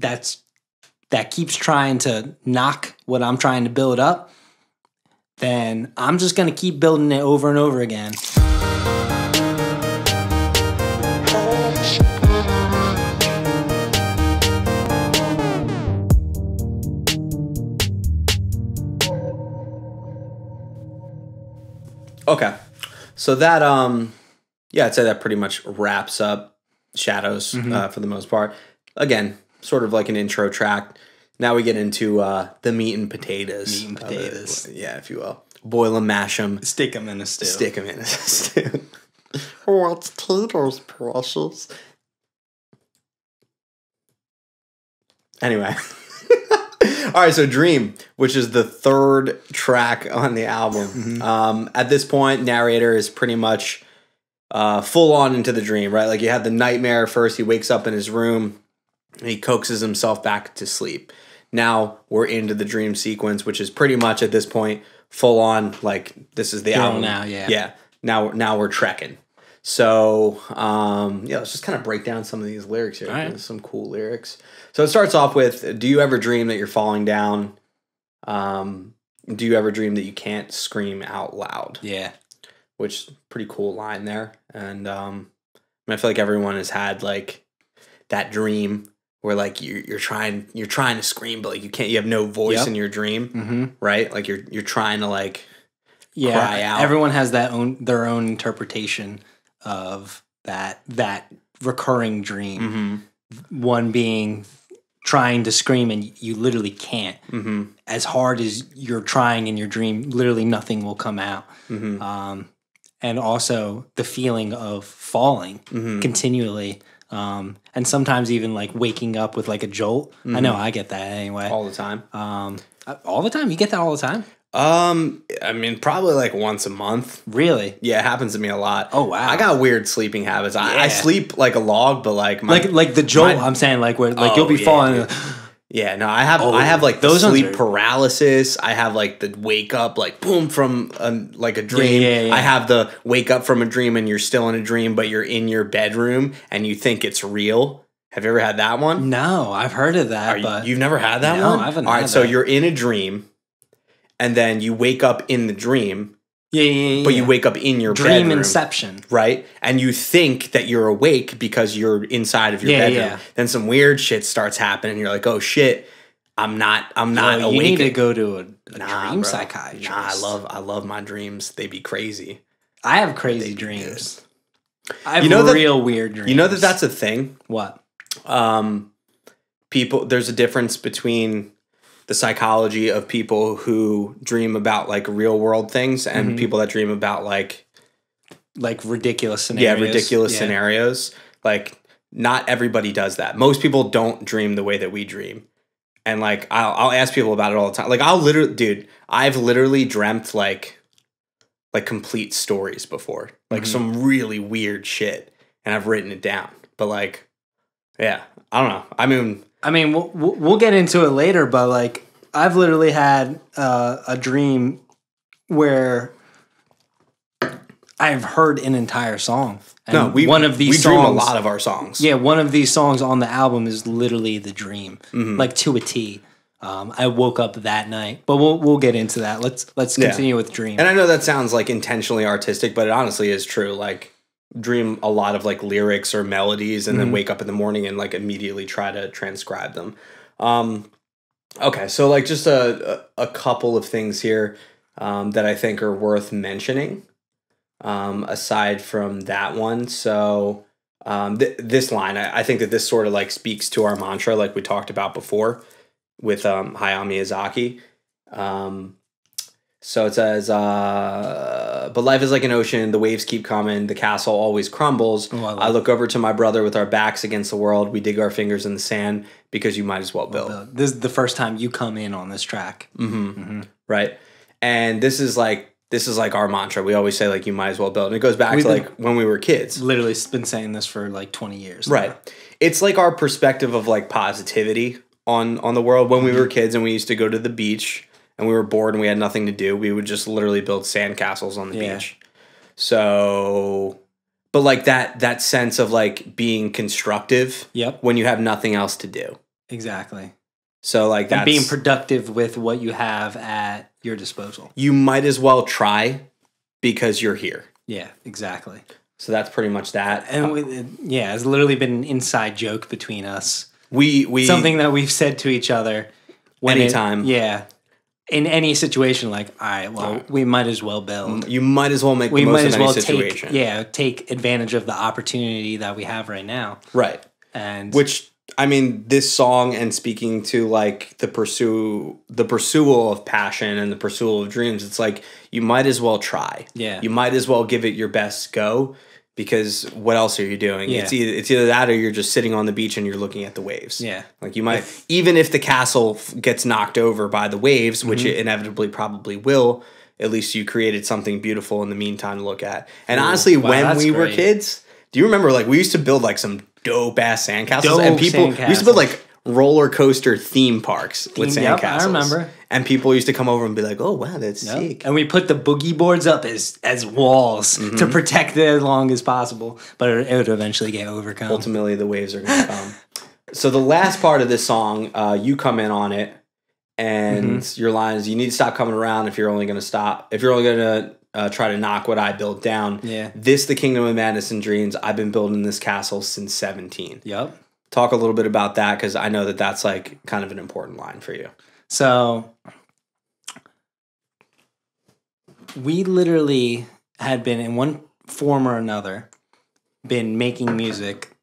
that keeps trying to knock what I'm trying to build up, then I'm just going to keep building it over and over again. Okay. So that, yeah, I'd say that pretty much wraps up Shadows for the most part. Again, sort of like an intro track. Now we get into the meat and potatoes. Meat and potatoes. Yeah, if you will. Boil them, mash them. Stick them in a stew. Stick them in a stew. What's potatoes, precious? Anyway. All right, so Dream, which is the third track on the album. At this point, narrator is pretty much full on into the dream, right? Like you have the nightmare first. He wakes up in his room. And he coaxes himself back to sleep. Now we're into the dream sequence, which is pretty much at this point full on. Like this is the album now, yeah. Yeah. Now we're trekking. So yeah, let's just kind of break down some of these lyrics here. Right. There's some cool lyrics. So it starts off with, do you ever dream that you're falling down? Do you ever dream that you can't scream out loud? Yeah. Which pretty cool line there. And I feel like everyone has had like that dream where like you're trying to scream, but like you can't. You have no voice in your dream, right? Like you're trying to like cry out. Everyone has their own interpretation of that recurring dream. One being trying to scream and you literally can't. As hard as you're trying in your dream, literally nothing will come out. And also the feeling of falling continually. And sometimes even like waking up with like a jolt. I know I get that anyway. All the time. All the time? You get that all the time? I mean, probably like once a month. Really? Yeah, it happens to me a lot. Oh, wow. I got weird sleeping habits. I sleep like a log, but like like the jolt. I'm saying like where like you'll be falling. Yeah, no, I have like the sleep paralysis. I have like the wake up like boom from like a dream. Yeah. I have the wake up from a dream and you're still in a dream, but you're in your bedroom and you think it's real. Have you ever had that one? No, I've heard of that. But you've never had that one? No, I haven't. All right, so you're in a dream, and then you wake up in the dream. Yeah. But you wake up in your dream bedroom, inception, right? And you think that you're awake because you're inside of your bedroom. Yeah. Then some weird shit starts happening. And you're like, oh shit, I'm not awake. You need to go to a dream psychiatrist. Nah, I love my dreams. They be crazy. I have crazy dreams. I have real weird dreams. You know that's a thing. What? There's a difference between the psychology of people who dream about like real world things and people that dream about like ridiculous scenarios. Yeah, ridiculous scenarios. Like not everybody does that. Most people don't dream the way that we dream. And like I'll ask people about it all the time. Like I've literally dreamt like complete stories before. Like some really weird shit, and I've written it down. But like, yeah, I don't know. I mean, we'll get into it later, but like I've literally had a dream where I've heard an entire song. And we one of these dream songs, a lot of our songs. Yeah, one of these songs on the album is literally the dream, like to a T. I woke up that night, but we'll get into that. Let's continue with Dream. And I know that sounds like intentionally artistic, but it honestly is true. Like dream a lot of like lyrics or melodies, and then wake up in the morning and like immediately try to transcribe them. Okay, so like just a couple of things here that I think are worth mentioning. Aside from that one, so this line, I think that this sort of like speaks to our mantra, like we talked about before with Hayao Miyazaki. So it says, but life is like an ocean, the waves keep coming, the castle always crumbles. Oh, I look over to my brother with our backs against the world, we dig our fingers in the sand because you might as well build. This is the first time you come in on this track. Right. And this is like our mantra. We always say like you might as well build. And it goes back to like when we were kids. Literally been saying this for like 20 years. Right. Now. It's like our perspective of like positivity on the world. When we were kids and we used to go to the beach and we were bored and we had nothing to do, we would just literally build sandcastles on the beach. So, but like that sense of like being constructive when you have nothing else to do. Exactly. So like And that's being productive with what you have at your disposal. you might as well try because you're here. Yeah, exactly. So that's pretty much that. And it's literally been an inside joke between us. We Something that we've said to each other anytime. In any situation, like, all right, well, we might as well build. You might as well make the most of any situation. Take advantage of the opportunity that we have right now. Right. And which, I mean, this song and speaking to like the pursual of passion and the pursual of dreams, it's like you might as well try. Yeah. You might as well give it your best go because what else are you doing? Yeah. It's either that or you're just sitting on the beach and you're looking at the waves. Yeah. Like you might, even if the castle gets knocked over by the waves, which it inevitably probably will, at least you created something beautiful in the meantime to look at. And honestly, when we were kids, do you remember like we used to build like some dope ass sandcastles and people we used to build like roller coaster theme parks with sandcastles. I remember. And people used to come over and be like, "Oh wow, that's sick." And we put the boogie boards up as walls to protect it as long as possible, but it would eventually get overcome. Ultimately, the waves are going to come. So the last part of this song, you come in on it, and your line is, "You need to stop coming around if you're only going to stop. If you're only going to try to knock what I built down." Yeah. This, the Kingdom of Madness and Dreams. I've been building this castle since 17. Yep. Talk a little bit about that because I know that that's like kind of an important line for you. So we literally had been in one form or another been making music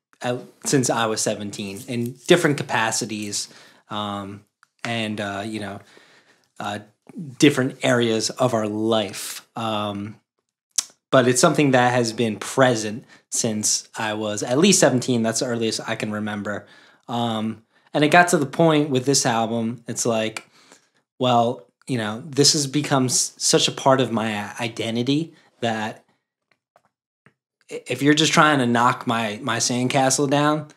since I was 17 in different capacities, different areas of our life. But it's something that has been present since I was at least 17. That's the earliest I can remember. And it got to the point with this album, it's like, well, this has become such a part of my identity that if you're just trying to knock my sandcastle down,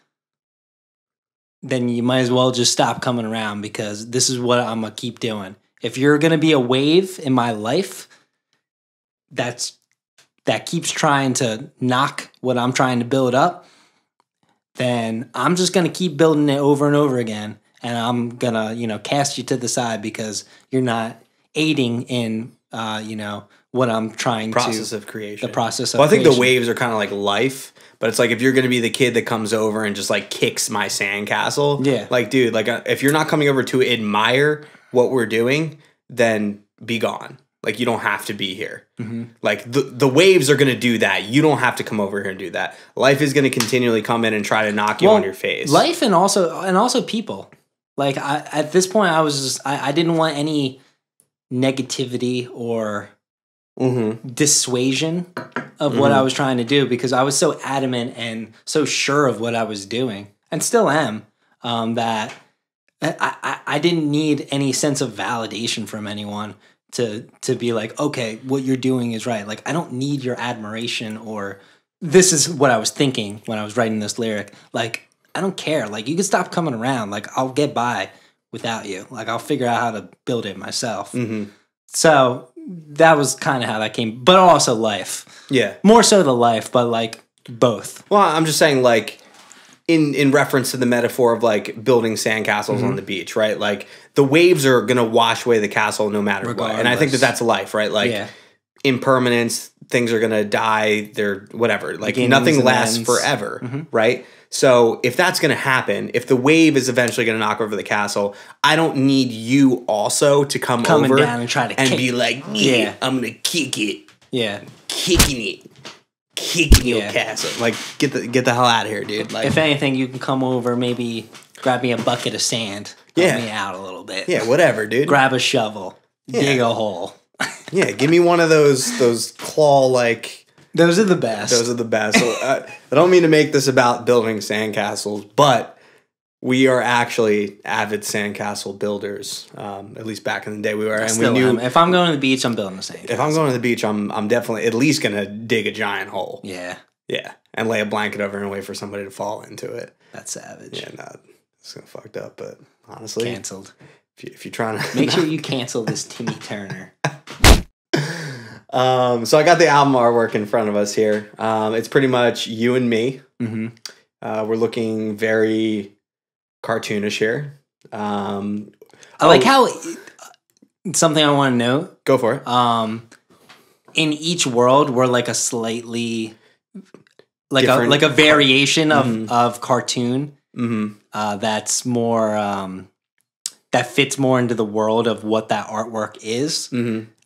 then you might as well just stop coming around because this is what I'm going to keep doing. If you're going to be a wave in my life that keeps trying to knock what I'm trying to build up, then I'm just going to keep building it over and over again. And I'm going to, cast you to the side because you're not aiding in, what I'm trying The process of creation. I think the waves are kind of like life, but it's like if you're going to be the kid that comes over and just like kicks my sandcastle, yeah. Like, dude, like if you're not coming over to admire what we're doing, then be gone. Like you don't have to be here. Mm-hmm. Like the waves are going to do that. You don't have to come over here and do that. Life is going to continually come in and try to knock you on your face. Life and also people. Like at this point, I didn't want any negativity or dissuasion of what I was trying to do because I was so adamant and so sure of what I was doing and still am, that I didn't need any sense of validation from anyone to be like, okay, what you're doing is right. Like, I don't need your admiration or this is what I was thinking when I was writing this lyric. Like, I don't care. Like, you can stop coming around. Like, I'll get by without you. Like, I'll figure out how to build it myself. So that was kind of how that came, but also life. Yeah. More so the life, but like both. Well, I'm just saying like in reference to the metaphor of like building sandcastles on the beach, right? Like the waves are going to wash away the castle no matter what. And I think that that's life, right? Like impermanence, things are going to die, they're whatever. Like nothing lasts forever, right? So if that's going to happen, if the wave is eventually going to knock over the castle, I don't need you also to come over down and try to and be like, yeah, I'm going to kick it. Yeah. Kicking your castle. Like, get the hell out of here, dude. Like, if anything, you can come over, maybe grab me a bucket of sand, help me out a little bit. Yeah, whatever, dude. Grab a shovel, dig a hole. Yeah, give me one of those claw like. Those are the best. Those are the best. So, I don't mean to make this about building sandcastles, but we are actually avid sandcastle builders. At least back in the day we were. And we knew if I'm going to the beach, I'm building a sandcastle. If I'm going to the beach, I'm definitely at least going to dig a giant hole. Yeah. Yeah. And lay a blanket over and wait for somebody to fall into it. That's savage. Yeah, no, it's kind of fucked up, but honestly. Canceled. If you're trying to. Make sure you cancel this Timmy Turner. So I got the album artwork in front of us here. It's pretty much you and me. We're looking very cartoonish here. I like how something I want to note. Go for it. In each world, we're like a slightly Different like a variation of cartoon that's more that fits more into the world of what that artwork is.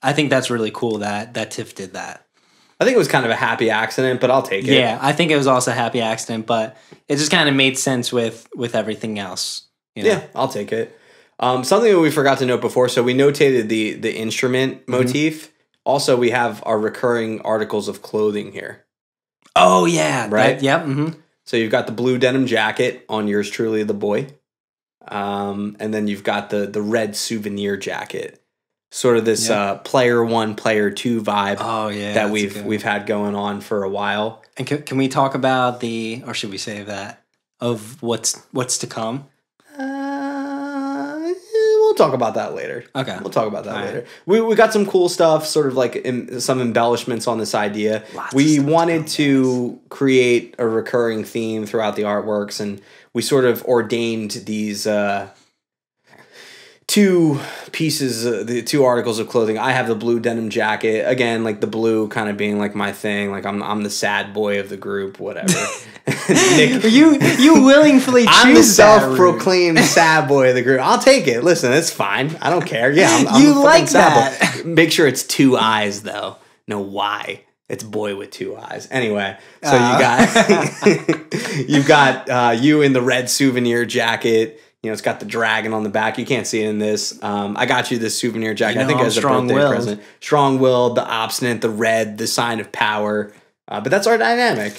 I think that's really cool that Tiff did that. I think it was kind of a happy accident, but I'll take it. Yeah, I think it was also a happy accident, but it just kind of made sense with everything else. You know? Yeah, I'll take it. Something that we forgot to note before, so we notated the instrument motif. Also, we have our recurring articles of clothing here. Oh, yeah. Right? Yep. So you've got the blue denim jacket on yours truly, the boy. And then you've got the red souvenir jacket. Sort of this player 1, player 2 vibe that we've had going on for a while. And can we talk about or should we save that, of what's to come? We'll talk about that later. Okay. We'll talk about that later. We got some cool stuff, sort of like some embellishments on this idea. We wanted to create a recurring theme throughout the artworks, and we sort of ordained these two pieces, the two articles of clothing. I have the blue denim jacket. Again, like the blue kind of being like my thing. Like I'm the sad boy of the group, whatever. Nick, you willingly choose I'm the self-proclaimed sad boy of the group. I'll take it. Listen, it's fine. I don't care. Yeah, I'm you a like sad that. boy. Make sure it's 2 eyes though. No Y. It's boy with 2 eyes. Anyway, so you've got you in the red souvenir jacket. You know, it's got the dragon on the back. You can't see it in this. I got you this souvenir jacket. I think it was a birthday present. Strong-willed, the obstinate, the red, the sign of power. But that's our dynamic.